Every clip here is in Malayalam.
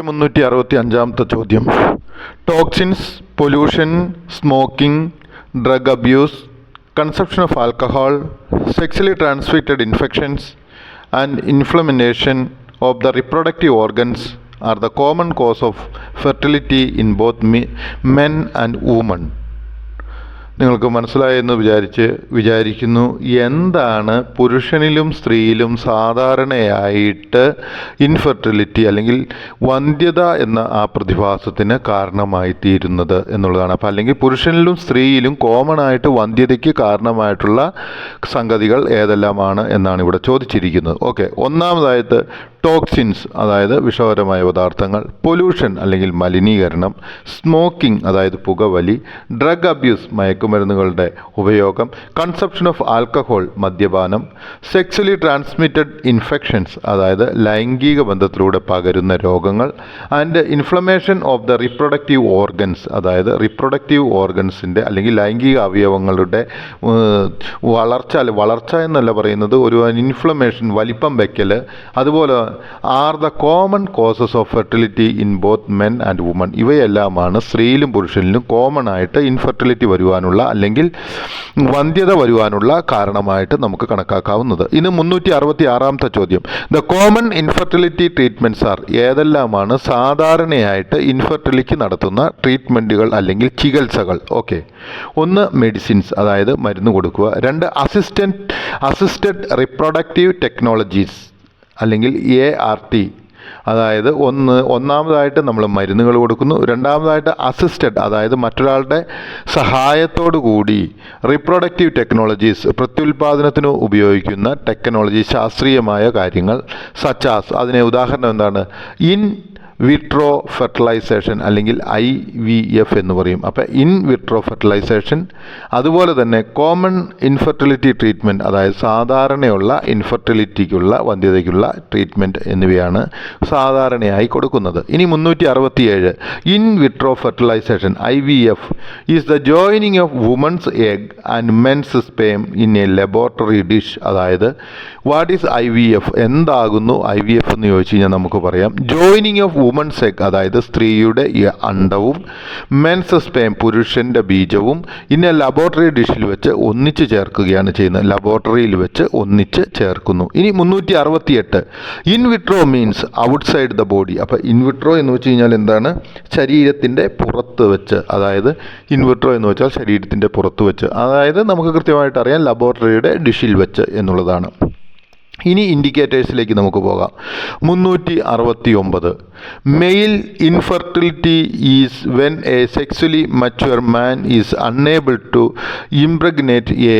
365 ചോദ്യം. Toxins, pollution, smoking, drug abuse, consumption of alcohol, sexually transmitted infections and inflammation of the reproductive organs are the common cause of fertility in both men and woman. നിങ്ങൾക്ക് മനസ്സിലായെന്ന് വിചാരിക്കുന്നു. എന്താണ് പുരുഷനിലും സ്ത്രീയിലും സാധാരണയായിട്ട് ഇൻഫെർട്ടിലിറ്റി അല്ലെങ്കിൽ വന്ധ്യത എന്ന ആ പ്രതിഭാസത്തിന് കാരണമായി തീരുന്നത് എന്നുള്ളതാണ്. അപ്പോൾ അല്ലെങ്കിൽ പുരുഷനിലും സ്ത്രീയിലും കോമൺ ആയിട്ട് വന്ധ്യതയ്ക്ക് കാരണമായിട്ടുള്ള സംഗതികൾ ഏതെല്ലാമാണ് എന്നാണ് ഇവിടെ ചോദിച്ചിരിക്കുന്നത്. ഓക്കെ, ഒന്നാമതായിട്ട് ടോക്സിൻസ്, അതായത് വിഷകരമായ പദാർത്ഥങ്ങൾ, പൊല്യൂഷൻ അല്ലെങ്കിൽ മലിനീകരണം, സ്മോക്കിംഗ് അതായത് പുകവലി, ഡ്രഗ് അബ്യൂസ് മയക്കുമരുന്നുകളുടെ ഉപയോഗം, കൺസപ്ഷൻ ഓഫ് ആൽക്കഹോൾ മദ്യപാനം, സെക്സ്വലി ട്രാൻസ്മിറ്റഡ് ഇൻഫെക്ഷൻസ് അതായത് ലൈംഗിക ബന്ധത്തിലൂടെ പകരുന്ന രോഗങ്ങൾ, and inflammation of the reproductive organs അതായത് റിപ്രൊഡക്റ്റീവ് ഓർഗൻസിൻ്റെ അല്ലെങ്കിൽ ലൈംഗിക അവയവങ്ങളുടെ വളർച്ച എന്നല്ല പറയുന്നത്, ഒരു ഇൻഫ്ലമേഷൻ വലിപ്പം വയ്ക്കൽ, അതുപോലെ are the common causes of fertility in both men and women. ഇവയെല്ലാമാണ് സ്ത്രീയിലും പുരുഷനിലും കോമൺ ആയിട്ട് ഇൻഫെർട്ടിലിറ്റി വരുവാനുള്ള അല്ലെങ്കിൽ വന്ധ്യത വരുവാനുള്ള കാരണമായിട്ട് നമുക്ക് കണക്കാക്കാവുന്നത്. ഇന്ന് 366 ചോദ്യം. The common infertility treatments are. ഏതെല്ലാമാണ് സാധാരണയായിട്ട് ഇൻഫെർട്ടിലിറ്റി നടത്തുന്ന ട്രീറ്റ്മെൻറ്റുകൾ അല്ലെങ്കിൽ ചികിത്സകൾ? ഓക്കെ, ഒന്ന് മെഡിസിൻസ് അതായത് മരുന്ന് കൊടുക്കുക, രണ്ട് അസിസ്റ്റഡ് റിപ്രൊഡക്റ്റീവ് ടെക്നോളജീസ് അല്ലെങ്കിൽ ART, അതായത് ഒന്നാമതായിട്ട് നമ്മൾ മരുന്നുകൾ കൊടുക്കുന്നു, രണ്ടാമതായിട്ട് അസിസ്റ്റഡ് അതായത് മറ്റൊരാളുടെ സഹായത്തോടു കൂടി റിപ്രൊഡക്റ്റീവ് ടെക്നോളജീസ് പ്രത്യുൽപാദനത്തിന് ഉപയോഗിക്കുന്ന ടെക്നോളജി ശാസ്ത്രീയമായ കാര്യങ്ങൾ, സച്ചാസ് അതിനെ ഉദാഹരണം എന്താണ്, ഇൻ വിട്രോ ഫെർട്ടിലൈസേഷൻ അല്ലെങ്കിൽ IVF എന്ന് പറയും. അപ്പോൾ ഇൻ വിട്രോ ഫെർട്ടിലൈസേഷൻ, അതുപോലെ തന്നെ കോമൺ ഇൻഫെർട്ടിലിറ്റി ട്രീറ്റ്മെൻറ്റ് അതായത് സാധാരണയുള്ള ഇൻഫെർട്ടിലിറ്റിക്കുള്ള വന്ധ്യതയ്ക്കുള്ള ട്രീറ്റ്മെൻറ്റ് എന്നിവയാണ് സാധാരണയായി കൊടുക്കുന്നത്. ഇനി 367 in vitro fertilisation IVF is the joining of women's egg and men's sperm in a laboratory dish. അതായത് വാട്ട് ഈസ് IVF, എന്താകുന്നു IVF എന്ന് ചോദിച്ചു കഴിഞ്ഞാൽ നമുക്ക് പറയാം, ജോയിനിങ് ഓഫ് വുമൺസ് എഗ് അതായത് സ്ത്രീയുടെ അണ്ടവും മെൻസ് സ്പേം പുരുഷൻ്റെ ബീജവും ഇന്ന ലബോറട്ടറി ഡിഷിൽ വെച്ച് ഒന്നിച്ച് ചേർക്കുകയാണ് ചെയ്യുന്നത്. ലബോറട്ടറിയിൽ വെച്ച് ഒന്നിച്ച് ചേർക്കുന്നു. ഇനി 368 in vitro means outside the body. അപ്പോൾ ഇൻ വിട്രോ എന്ന് വെച്ച് കഴിഞ്ഞാൽ എന്താണ്, ശരീരത്തിൻ്റെ പുറത്ത് വെച്ച്, അതായത് ഇൻ വിട്രോ എന്ന് വെച്ചാൽ ശരീരത്തിൻ്റെ പുറത്ത് വെച്ച്, അതായത് നമുക്ക് കൃത്യമായിട്ട് അറിയാം ലബോറട്ടറിയുടെ ഡിഷിൽ വെച്ച് എന്നുള്ളതാണ്. ഇനി ഇൻഡിക്കേറ്റേഴ്സിലേക്ക് നമുക്ക് പോകാം. 369 male infertility is when a sexually mature man is unable to impregnate a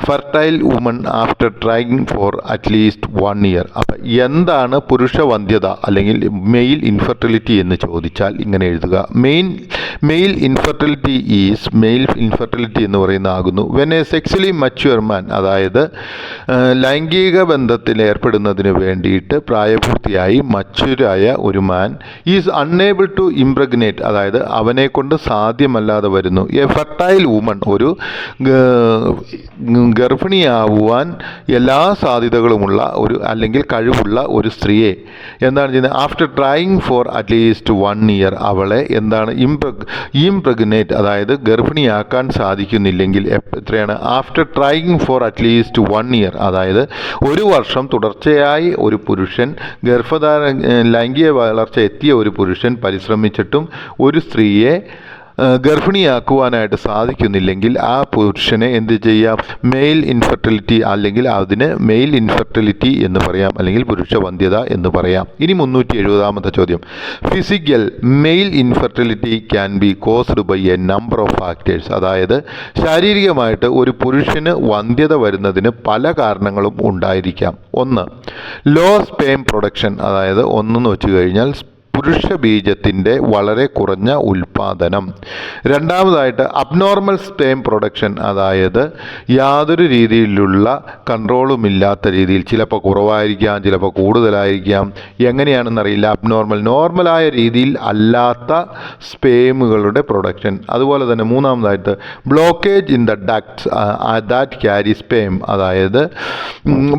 fertile woman after trying for at least 1 year. അപ്പം എന്താണ് പുരുഷ വന്ധ്യത അല്ലെങ്കിൽ മെയിൽ ഇൻഫെർട്ടിലിറ്റി എന്ന് ചോദിച്ചാൽ ഇങ്ങനെ എഴുതുക. മെയിൽ ഇൻഫെർട്ടിലിറ്റി എന്ന് പറയുന്നതാകുന്നു വെൻ എ സെക്സ്വലി മച്വർ മാൻ അതായത് ലൈംഗിക ബന്ധത്തിൽ ഏർപ്പെടുന്നതിന് വേണ്ടിയിട്ട് പ്രായപൂർത്തിയായി മച്വരായ ഒരു മാൻ ഈസ് അൺഏബിൾ ടു ഇംപ്രഗ്നേറ്റ് അതായത് അവനെ കൊണ്ട് സാധ്യമല്ലാതെ വരുന്നു എ ഫെർട്ടൈൽ വുമൺ ഒരു ഗർഭിണിയാവുവാൻ എല്ലാ സാധ്യതകളുമുള്ള ഒരു അല്ലെങ്കിൽ കഴിവുള്ള ഒരു സ്ത്രീയെ എന്താണ് ചെയ്യുന്നത്, after trying for at least 1 year അവളെ എന്താണ് ഇംപ്രഗ്നേറ്റ് അതായത് ഗർഭിണിയാക്കാൻ സാധിക്കുന്നില്ലെങ്കിൽ എത്രയാണ്, after trying for at least 1 year അതായത് 1 വർഷം തുടർച്ചയായി ഒരു പുരുഷൻ ലൈംഗിക വളർച്ച എത്തിയ ഒരു പുരുഷൻ പരിശ്രമിച്ചിട്ടും ഒരു സ്ത്രീയെ ഗർഭിണിയാക്കുവാനായിട്ട് സാധിക്കുന്നില്ലെങ്കിൽ ആ പുരുഷനെ എന്ത് ചെയ്യാം, മെയിൽ ഇൻഫെർട്ടിലിറ്റി അല്ലെങ്കിൽ അതിന് മെയിൽ ഇൻഫെർട്ടിലിറ്റി എന്ന് പറയാം അല്ലെങ്കിൽ പുരുഷ വന്ധ്യത എന്ന് പറയാം. ഇനി 370 ചോദ്യം. Physical male infertility can be caused by a number of factors അതായത് ശാരീരികമായിട്ട് ഒരു പുരുഷന് വന്ധ്യത വരുന്നതിന് പല കാരണങ്ങളും ഉണ്ടായിരിക്കാം. ഒന്ന്, ലോ സ്പേം പ്രൊഡക്ഷൻ അതായത് ഒന്നെന്ന് വെച്ച് കഴിഞ്ഞാൽ പുരുഷ ബീജത്തിൻ്റെ വളരെ കുറഞ്ഞ ഉൽപ്പാദനം. രണ്ടാമതായിട്ട് അബ്നോർമൽ സ്പേം പ്രൊഡക്ഷൻ അതായത് യാതൊരു രീതിയിലുള്ള കൺട്രോളുമില്ലാത്ത രീതിയിൽ, ചിലപ്പോൾ കുറവായിരിക്കാം ചിലപ്പോൾ കൂടുതലായിരിക്കാം, എങ്ങനെയാണെന്നറിയില്ല, നോർമലായ രീതിയിൽ അല്ലാത്ത സ്പേമുകളുടെ പ്രൊഡക്ഷൻ. അതുപോലെ തന്നെ മൂന്നാമതായിട്ട് blockage in the ducts that carry sperm അതായത്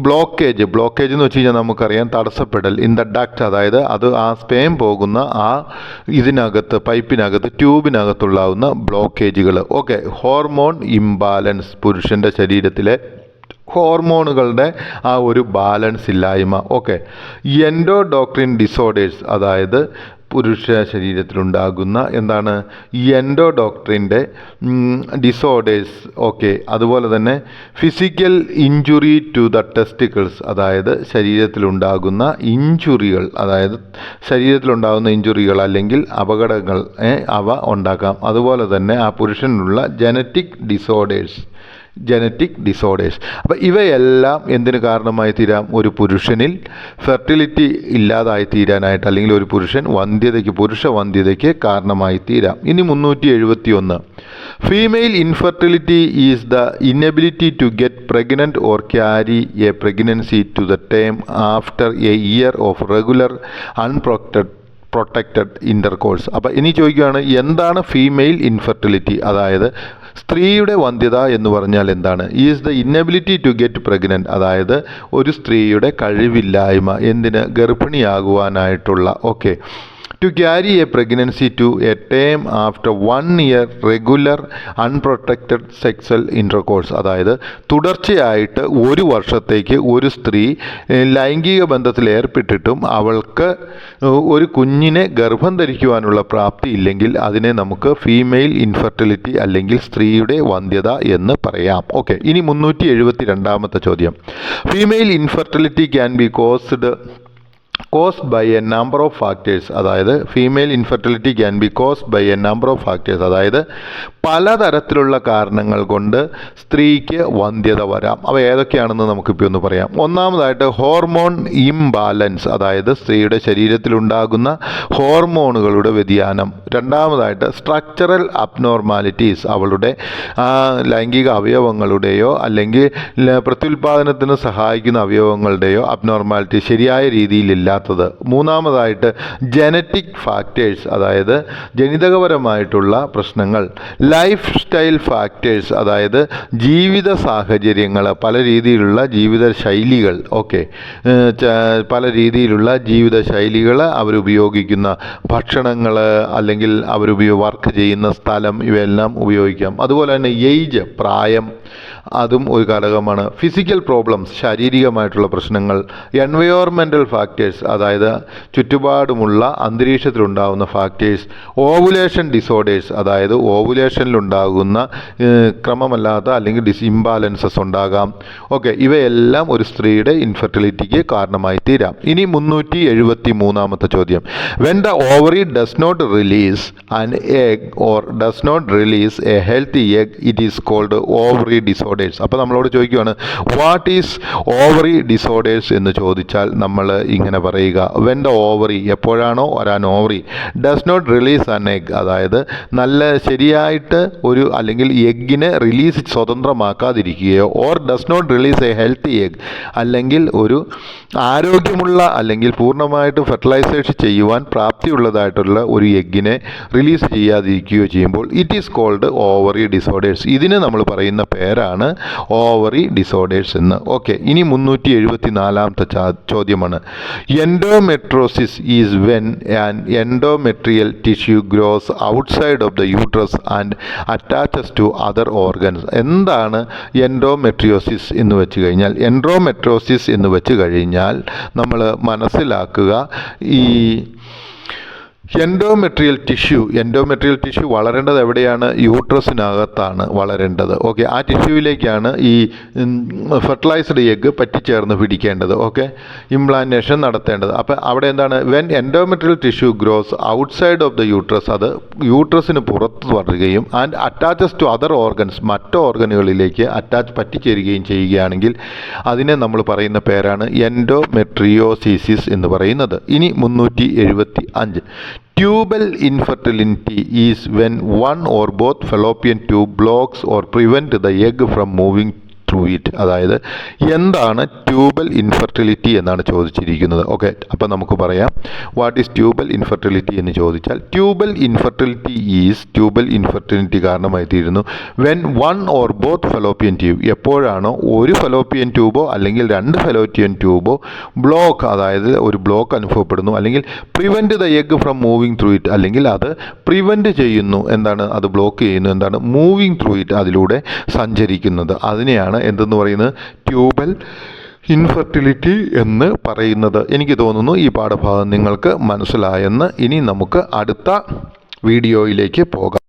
ബ്ലോക്കേജ് എന്ന് വെച്ച് കഴിഞ്ഞാൽ നമുക്കറിയാം തടസ്സപ്പെടൽ, ഇൻ ദ ഡക്ട് അതായത് അത് ആ സ്പേം പോകുന്ന ആ ഇതിനകത്ത് പൈപ്പിനകത്ത് ട്യൂബിനകത്തുള്ളാവുന്ന ബ്ലോക്കേജുകൾ. ഓക്കെ, ഹോർമോൺ ഇംബാലൻസ്, പുരുഷൻ്റെ ശരീരത്തിലെ ഹോർമോണുകളുടെ ആ ഒരു ബാലൻസ് ഇല്ലായ്മ. ഓക്കെ, എൻഡോഡോക്ട്രിൻ ഡിസോർഡേഴ്സ്, അതായത് പുരുഷ ശരീരത്തിലുണ്ടാകുന്ന എന്താണ് എൻഡോഡോക്ട്രിൻ്റെ ഡിസോർഡേഴ്സ്. ഓക്കെ, അതുപോലെ തന്നെ physical injury to the testicles, അതായത് ശരീരത്തിലുണ്ടാകുന്ന ഇഞ്ചുറികൾ, അതായത് ശരീരത്തിലുണ്ടാകുന്ന ഇഞ്ചുറികൾ അല്ലെങ്കിൽ അപകടങ്ങൾ അവ ഉണ്ടാക്കാം. അതുപോലെ തന്നെ ആ പുരുഷനുള്ള ജനറ്റിക് ഡിസോർഡേഴ്സ്. അപ്പോൾ ഇവയെല്ലാം എന്തിന് കാരണമായി തീരാം? ഒരു പുരുഷനിൽ ഫെർട്ടിലിറ്റി ഇല്ലാതായി തീരാനായിട്ട്, അല്ലെങ്കിൽ ഒരു പുരുഷ വന്ധ്യതയ്ക്ക് കാരണമായി തീരാം. ഇനി 371, female infertility is the inability to get pregnant or carry a pregnancy to the term after a year of regular protected intercourse. അപ്പോൾ ഇനി ചോദിക്കുകയാണ്, എന്താണ് ഫീമെയിൽ ഇൻഫെർട്ടിലിറ്റി? അതായത് സ്ത്രീയുടെ വന്ധ്യത എന്ന് പറഞ്ഞാൽ എന്താണ്? Is the inability to get pregnant, അതായത് ഒരു സ്ത്രീയുടെ കഴിവില്ലായ്മ, എന്തിന്? ഗർഭിണിയാകുവാനായിട്ടുള്ള. Okay, to carry a pregnancy to a term after 1 year regular unprotected sexual intercourse, അതായത് തുടർച്ചയായിട്ട് ഒരു വർഷത്തേക്ക് ഒരു സ്ത്രീ ലൈംഗിക ബന്ധത്തിൽ ഏർപ്പെട്ടിട്ടും അവൾക്ക് ഒരു കുഞ്ഞിനെ ഗർഭം ധരിക്കുവാനുള്ള പ്രാപ്തി ഇല്ലെങ്കിൽ അതിനെ നമുക്ക് ഫീമെയിൽ ഇൻഫെർട്ടിലിറ്റി അല്ലെങ്കിൽ സ്ത്രീയുടെ വന്ധ്യത എന്ന് പറയാം. ഓക്കെ, ഇനി 372ാമത്തെ ചോദ്യം, female infertility can be caused by a number of factors, അതായത് female infertility can be caused by a number of factors, അതായത് പലതരത്തിലുള്ള കാരണങ്ങൾ കൊണ്ട് സ്ത്രീക്ക് വന്ധ്യത വരാം. അവ ഏതൊക്കെയാണെന്ന് നമുക്കിപ്പോൾ ഒന്ന് പറയാം. ഒന്നാമതായിട്ട് ഹോർമോൺ ഇംബാലൻസ്, അതായത് സ്ത്രീയുടെ ശരീരത്തിലുണ്ടാകുന്ന ഹോർമോണുകളുടെ വ്യതിയാനം. രണ്ടാമതായിട്ട് സ്ട്രക്ചറൽ അബ്നോർമാലിറ്റീസ്, അവളുടെ ലൈംഗിക അവയവങ്ങളുടെയോ അല്ലെങ്കിൽ പ്രത്യുൽപാദനത്തിന് സഹായിക്കുന്ന അവയവങ്ങളുടെയോ അബ്നോർമാലിറ്റി ശരിയായ രീതിയിലില്ലാത്തത്. മൂന്നാമതായിട്ട് ജനറ്റിക് ഫാക്ടേഴ്സ്, അതായത് ജനിതകപരമായിട്ടുള്ള പ്രശ്നങ്ങൾ. ലൈഫ് സ്റ്റൈൽ ഫാക്ടേഴ്സ്, അതായത് ജീവിത സാഹചര്യങ്ങൾ, പല രീതിയിലുള്ള ജീവിത ശൈലികൾ. ഓക്കെ, പല രീതിയിലുള്ള ജീവിത ശൈലികൾ, അവരുപയോഗിക്കുന്ന ഭക്ഷണങ്ങൾ, അല്ലെങ്കിൽ വർക്ക് ചെയ്യുന്ന സ്ഥലം, ഇവയെല്ലാം ഉപയോഗിക്കാം. അതുപോലെ തന്നെ ഏജ്, പ്രായം, അതും ഒരു ഘടകമാണ്. ഫിസിക്കൽ പ്രോബ്ലംസ്, ശാരീരികമായിട്ടുള്ള പ്രശ്നങ്ങൾ. എൻവയോൺമെൻറ്റൽ ഫാക്ടേഴ്സ്, അതായത് ചുറ്റുപാടുമുള്ള അന്തരീക്ഷത്തിലുണ്ടാകുന്ന ഫാക്ടേഴ്സ്. ഓവുലേഷൻ ഡിസോർഡേഴ്സ്, അതായത് ഓവുലേഷനിലുണ്ടാകുന്ന ക്രമമല്ലാത്ത അല്ലെങ്കിൽ ഇംബാലൻസസ് ഉണ്ടാകാം. ഓക്കെ, ഇവയെല്ലാം ഒരു സ്ത്രീയുടെ ഇൻഫെർട്ടിലിറ്റിക്ക് കാരണമായി തീരാം. ഇനി 373ാമത്തെ ചോദ്യം, when the ovary does not release an egg or does not release a healthy egg, it is called ovary disorders. അപ്പോൾ നമ്മളോട് ചോദിക്കുകയാണ്, വാട്ട് ഈസ് ഓവറി ഡിസോർഡേഴ്സ് എന്ന് ചോദിച്ചാൽ നമ്മൾ ഇങ്ങനെ പറയുക, വെൻ ദ ഓവറി, എപ്പോഴാണോ ഒരാൻ ovary does not release an egg, അതായത് ശരിയായിട്ട് അല്ലെങ്കിൽ എഗ്ഗിനെ റിലീസ് സ്വതന്ത്രമാക്കാതിരിക്കുകയോ, or does not release a healthy egg, അല്ലെങ്കിൽ ഒരു ആരോഗ്യമുള്ള അല്ലെങ്കിൽ പൂർണ്ണമായിട്ട് ഫെർട്ടിലൈസേഷൻ ചെയ്യുവാൻ പ്രാപ്തിയുള്ളതായിട്ടുള്ള ഒരു എഗ്ഗിനെ റിലീസ് ചെയ്യാതിരിക്കുകയോ ചെയ്യുമ്പോൾ it is called ovary disorders. ഇതിന് നമ്മൾ പറയുന്ന പേരാണ് ഓവറി ഡിസോർഡേഴ്സ് എന്ന്. ഓക്കെ, ഇനി 374ാമത്തെ ചോദ്യമാണ്, endometriosis is when an endometrial tissue grows outside of the uterus and attaches to other organs. എന്താണ് എൻഡോമെട്രിയോസിസ് എന്ന് വെച്ച് കഴിഞ്ഞാൽ? എൻഡോമെട്രോസിസ് എന്ന് വെച്ച് കഴിഞ്ഞാൽ നമ്മൾ മനസ്സിലാക്കുക, ഈ എൻഡോമെട്രിയൽ ടിഷ്യൂ വളരേണ്ടത് എവിടെയാണ്? യൂട്രസിനകത്താണ് വളരേണ്ടത്. ഓക്കെ, ആ ടിഷ്യൂവിലേക്കാണ് ഈ ഫെർട്ടിലൈസ്ഡ് എഗ്ഗ് പറ്റിച്ചേർന്ന് പിടിക്കേണ്ടത്. ഓക്കെ, ഇംപ്ലാന്റേഷൻ നടത്തേണ്ടത്. അപ്പോൾ അവിടെ എന്താണ്? When endometrial tissue grows outside of the uterus, അത് യൂട്രസിന് പുറത്ത് വളരുകയും and attaches to other organs, മറ്റ് ഓർഗനുകളിലേക്ക് പറ്റിച്ചേരുകയും ചെയ്യുകയാണെങ്കിൽ അതിനെ നമ്മൾ പറയുന്ന പേരാണ് എൻഡോമെട്രിയോസിസ് എന്ന് പറയുന്നത്. ഇനി 375, tubal infertility is when one or both fallopian tube blocks or prevent the egg from moving through it. അതായത് എന്താണ് ട്യൂബൽ ഇൻഫെർട്ടിലിറ്റി എന്നാണ് ചോദിച്ചിരിക്കുന്നത്. ഓക്കെ, അപ്പോൾ നമുക്ക് പറയാം വാട്ട് ഈസ് ട്യൂബൽ ഇൻഫെർട്ടിലിറ്റി എന്ന് ചോദിച്ചാൽ ട്യൂബൽ ഇൻഫെർട്ടിലിറ്റി കാരണമായി തീരുന്നു when one or both fallopian tube, എപ്പോഴാണോ ഒരു ഫെലോപ്പിയൻ ട്യൂബോ അല്ലെങ്കിൽ രണ്ട് ഫെലോപ്പിയൻ ട്യൂബോ ബ്ലോക്ക്, അതായത് ഒരു ബ്ലോക്ക് അനുഭവപ്പെടുന്നു, അല്ലെങ്കിൽ prevent the egg from moving through it, അല്ലെങ്കിൽ അത് പ്രിവെൻറ്റ് ചെയ്യുന്നു, എന്താണ് അത് ബ്ലോക്ക് ചെയ്യുന്നു, എന്താണ് മൂവിങ് ത്രൂ ഇറ്റ്, അതിലൂടെ സഞ്ചരിക്കുന്നത്. അതിനെയാണ് എന്തെന്ന് പറയുന്നത് ട്യൂബൽ ഇൻഫെർട്ടിലിറ്റി എന്ന് പറയുന്നത്. എനിക്ക് തോന്നുന്നു ഈ പാഠഭാഗം നിങ്ങൾക്ക് മനസ്സിലായെന്ന്. ഇനി നമുക്ക് അടുത്ത വീഡിയോയിലേക്ക് പോകാം.